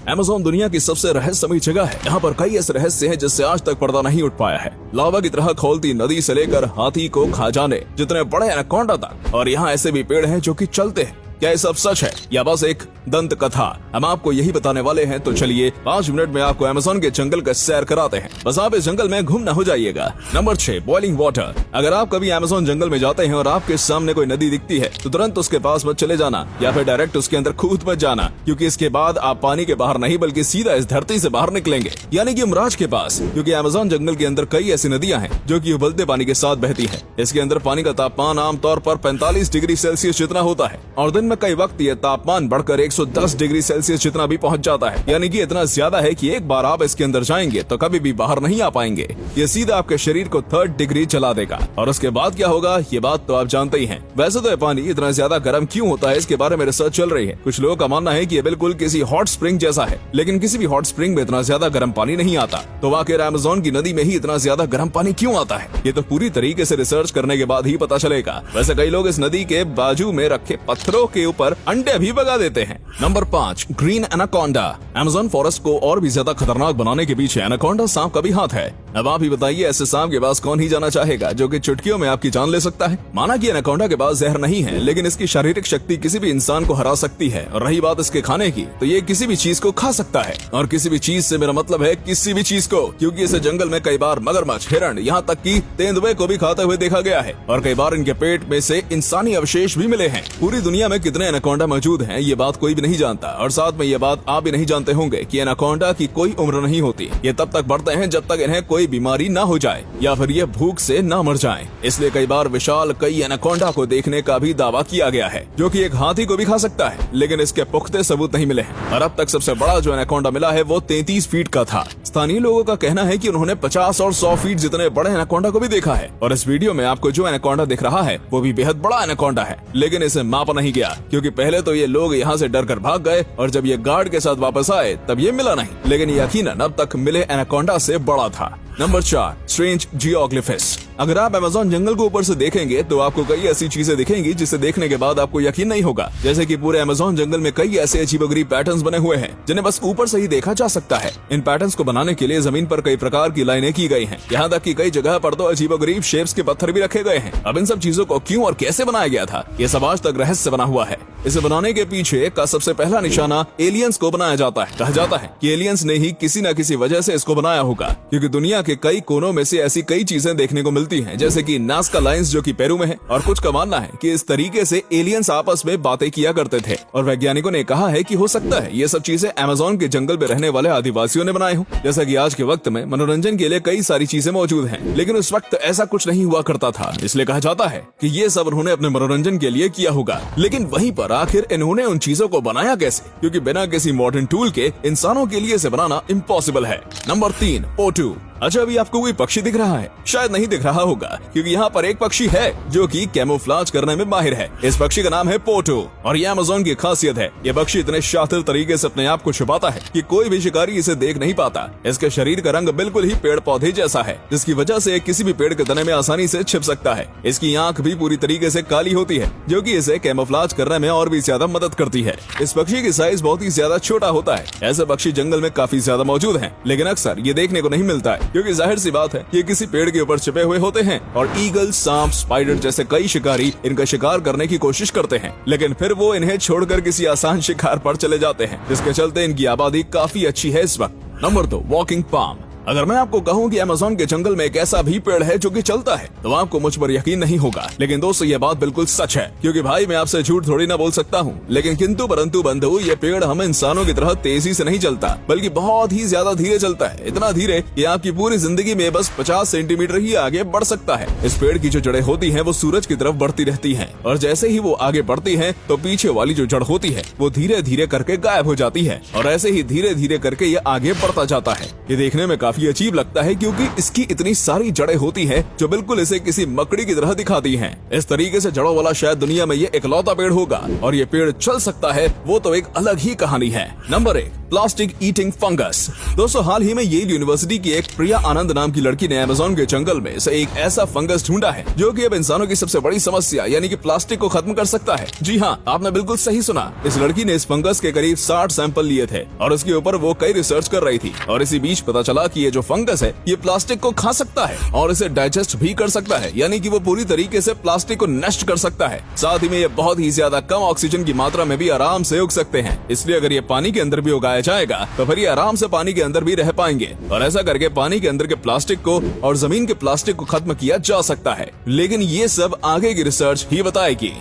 Amazon दुनिया की सबसे रहस्यमयी जगह है। यहाँ पर कई ऐसे रहस्य हैं जिससे आज तक पर्दा नहीं उठ पाया है। लावा की तरह खौलती नदी से लेकर हाथी को खा जाने जितने बड़े एनाकोंडा तक, और यहाँ ऐसे भी पेड़ हैं जो कि चलते हैं। क्या ये सब सच है या बस एक दंत कथा? हम आपको यही बताने वाले हैं, तो चलिए 5 मिनट में आपको अमेज़न के जंगल का सैर कराते हैं। बस आप इस जंगल में घूम न हो जाइएगा। Number 6, boiling water. अगर आप कभी अमेज़न जंगल में जाते हैं और आपके सामने कोई नदी दिखती है तो तुरंत उसके पास मत चले जाना या फिर डायरेक्ट उसके अंदर कूद मत जाना, क्योंकि इसके बाद आप पानी के बाहर नहीं बल्कि सीधा इस धरती से बाहर निकलेंगे, यानी कि यमराज के पास। क्योंकि अमेज़न जंगल के अंदर कई ऐसी नदियां हैं जो कि उबलते पानी के साथ बहती है। इसके अंदर पानी का तापमान आमतौर पर 45 डिग्री सेल्सियस जितना होता है और दिन में कई वक्त ये तापमान बढ़कर 110 डिग्री सेल्सियस जितना भी पहुंच जाता है, यानी कि इतना ज्यादा है कि एक बार आप इसके अंदर जाएंगे तो कभी भी बाहर नहीं आ पाएंगे। ये सीधा आपके शरीर को 3rd डिग्री जला देगा। और उसके बाद क्या होगा ये बात तो आप जानते ही हैं। वैसे तो ये पानी इतना ज्यादा गर्म क्यों होता है, इसके बारे में रिसर्च चल रही है। कुछ लोगों का मानना है कि ये बिल्कुल किसी हॉट स्प्रिंग जैसा है, लेकिन किसी भी हॉट स्प्रिंग में इतना ज्यादा गर्म पानी नहीं आता। तो आखिर अमेज़न की नदी में ही इतना ज्यादा गर्म पानी क्यों आता है, ये तो पूरी तरीके से रिसर्च करने के बाद ही पता चलेगा। वैसे कई लोग इस नदी के बाजू में रखे पत्थरों के ऊपर अंडे भी भगा देते हैं। Number 5, green anaconda. Amazon forest को और भी ज्यादा खतरनाक बनाने के पीछे एनाकोंडा सांप का भी हाथ है। अब आप ही बताइए, ऐसे सांप के पास कौन ही जाना चाहेगा जो कि चुटकियों में आपकी जान ले सकता है। माना कि एनाकोंडा के पास जहर नहीं है, लेकिन इसकी शारीरिक शक्ति किसी भी इंसान को हरा सकती है। और रही बात इसके खाने की, तो ये किसी भी चीज को खा सकता है। और किसी भी चीज से मेरा मतलब है किसी भी चीज को, क्योंकि इसे जंगल में कई बार मगरमच्छ, हिरण, यहाँ तक कि तेंदुए को भी खाते हुए देखा गया है। और कई बार इनके पेट में से इंसानी अवशेष भी मिले हैं। पूरी दुनिया में कितने एनाकोंडा मौजूद हैं ये बात कोई भी नहीं जानता। और साथ में ये बात आप भी नहीं जानते होंगे कि एनाकोंडा की कोई उम्र नहीं होती। ये तब तक बढ़ते हैं जब तक इन्हें कोई बीमारी ना हो जाए या फिर ये भूख से ना मर जाएं। इसलिए कई बार विशाल कई एनाकोंडा को देखने का भी दावा किया गया है, जो कि एक हाथी को भी खा सकता है, लेकिन इसके पुख्ते सबूत नहीं मिले हैं। और अब तक सबसे बड़ा जो एनाकोंडा मिला है वो 33 फीट का था। स्थानीय लोगों का कहना है कि उन्होंने 50 और 100 फीट जितने बड़े एनाकोंडा को भी देखा है। और इस वीडियो में आपको जो एनाकोंडा दिख रहा है वो भी बेहद बड़ा एनाकोंडा है, लेकिन इसे मापा नहीं गया, क्योंकि पहले तो ये लोग यहाँ से डर कर भाग गए और जब ये गार्ड के साथ वापस आए तब ये मिला नहीं, लेकिन यकीनन अब तक मिले एनाकोंडा से बड़ा था। Number 4, strange geoglyphs. अगर आप अमेज़न जंगल को ऊपर से देखेंगे तो आपको कई ऐसी चीजें दिखेंगी जिसे देखने के बाद आपको यकीन नहीं होगा। जैसे कि पूरे अमेज़न जंगल में कई ऐसे अजीबोगरीब पैटर्न्स बने हुए हैं जिन्हें बस ऊपर से ही देखा जा सकता है। इन पैटर्न्स को बनाने के लिए जमीन पर कई प्रकार की लाइनें की गई हैं। यहाँ तक कि कई जगह पर तो अजीबोगरीब शेप्स के पत्थर भी रखे गए हैं। अब इन सब चीजों को क्यों और कैसे बनाया गया था, ये सब आज तक रहस्य बना हुआ है। इसे बनाने के पीछे का सबसे पहला निशाना एलियंस को बनाया जाता है। कहा जाता है कि एलियंस ने ही किसी न किसी वजह से इसको बनाया होगा, क्योंकि दुनिया के कई कोनों में से ऐसी कई चीजें देखने को मिलती हैं, जैसे कि नाज़का लाइंस जो कि पेरू में है। और कुछ का मानना है कि इस तरीके से एलियंस आपस में बातें किया करते थे। और वैज्ञानिकों ने कहा है कि हो सकता है ये सब चीजें अमेज़न के जंगल में रहने वाले आदिवासियों ने बनाए हों। जैसा कि आज के वक्त में मनोरंजन के लिए कई सारी चीजें मौजूद हैं, लेकिन उस वक्त ऐसा कुछ नहीं हुआ करता था, इसलिए कहा जाता है कि ये सब उन्होंने अपने मनोरंजन के लिए किया होगा। लेकिन वहीं पर आखिर इन्होंने उन चीजों को बनाया कैसे, क्योंकि बिना किसी मॉडर्न टूल के इंसानों के लिए इसे बनाना इम्पॉसिबल है। नंबर 3, पोटू। अच्छा, अभी आपको कोई पक्षी दिख रहा है? शायद नहीं दिख रहा होगा, क्योंकि यहाँ पर एक पक्षी है जो कि कैमोफ्लाज करने में माहिर है। इस पक्षी का नाम है पोटू और ये अमेज़न की खासियत है। ये पक्षी इतने शातिर तरीके से अपने आप को छुपाता है कि कोई भी शिकारी इसे देख नहीं पाता। इसके शरीर का रंग बिल्कुल ही पेड़ पौधे जैसा है, जिसकी वजह से किसी भी पेड़ के तने में आसानी से छिप सकता है। इसकी आंख भी पूरी तरीके से काली होती है, जो कि इसे कैमोफ्लाज करने में और भी ज्यादा मदद करती है। इस पक्षी की साइज बहुत ही ज्यादा छोटा होता है। ऐसे पक्षी जंगल में काफी ज्यादा मौजूद हैं, लेकिन अक्सर ये देखने को नहीं मिलता है, क्योंकि जाहिर सी बात है ये किसी पेड़ के ऊपर छिपे हुए होते हैं। और ईगल, सांप, स्पाइडर जैसे कई शिकारी इनका शिकार करने की कोशिश करते हैं, लेकिन फिर वो इन्हें छोड़कर किसी आसान शिकार पर चले जाते हैं, जिसके चलते इनकी आबादी काफी अच्छी है इस वक्त। Number 2, walking palm. अगर मैं आपको कहूँ कि अमेज़न के जंगल में एक ऐसा भी पेड़ है जो कि चलता है, तो आपको मुझ पर यकीन नहीं होगा। लेकिन दोस्तों, ये बात बिल्कुल सच है, क्योंकि भाई मैं आपसे झूठ थोड़ी ना बोल सकता हूँ। लेकिन किंतु परंतु बंधु, ये पेड़ हम इंसानों की तरह तेजी से नहीं चलता, बल्कि बहुत ही ज्यादा धीरे चलता है। इतना धीरे कि आपकी पूरी जिंदगी में बस 50 सेंटीमीटर ही आगे बढ़ सकता है। इस पेड़ की जो जड़ें होती हैं वो सूरज की तरफ बढ़ती रहती हैं, और जैसे ही वो आगे बढ़ती हैं तो पीछे वाली जो जड़ होती है वो धीरे धीरे करके गायब हो जाती है, और ऐसे ही धीरे धीरे करके ये आगे बढ़ता जाता है। ये देखने में काफी काफी अजीब लगता है क्योंकि इसकी इतनी सारी जड़ें होती हैं जो बिल्कुल इसे किसी मकड़ी की तरह दिखाती हैं। इस तरीके से जड़ों वाला शायद दुनिया में ये इकलौता पेड़ होगा, और ये पेड़ चल सकता है वो तो एक अलग ही कहानी है। Number 1, plastic eating fungus. दोस्तों, हाल ही में येल यूनिवर्सिटी की एक प्रिया आनंद नाम की लड़की ने अमेज़न के जंगल में से एक ऐसा फंगस ढूंढा है जो कि अब इंसानों की सबसे बड़ी समस्या यानी कि प्लास्टिक को खत्म कर सकता है। जी हाँ, आपने बिल्कुल सही सुना। इस लड़की ने इस फंगस के करीब 60 सैंपल लिए थे और उसके ऊपर वो कई रिसर्च कर रही थी, और इसी बीच पता चला कि ये जो फंगस है ये प्लास्टिक को खा सकता है और इसे डाइजेस्ट भी कर सकता है, यानी कि वो पूरी तरीके से प्लास्टिक को नष्ट कर सकता है। साथ ही में ये बहुत ही ज्यादा कम ऑक्सीजन की मात्रा में भी आराम से उग सकते हैं, इसलिए अगर ये पानी के अंदर भी उगाया जाएगा तो फिर ये आराम से पानी के अंदर भी रह पाएंगे, और ऐसा करके पानी के अंदर के प्लास्टिक को और जमीन के प्लास्टिक को खत्म किया जा सकता है। लेकिन ये सब आगे की रिसर्च ही बताएगी।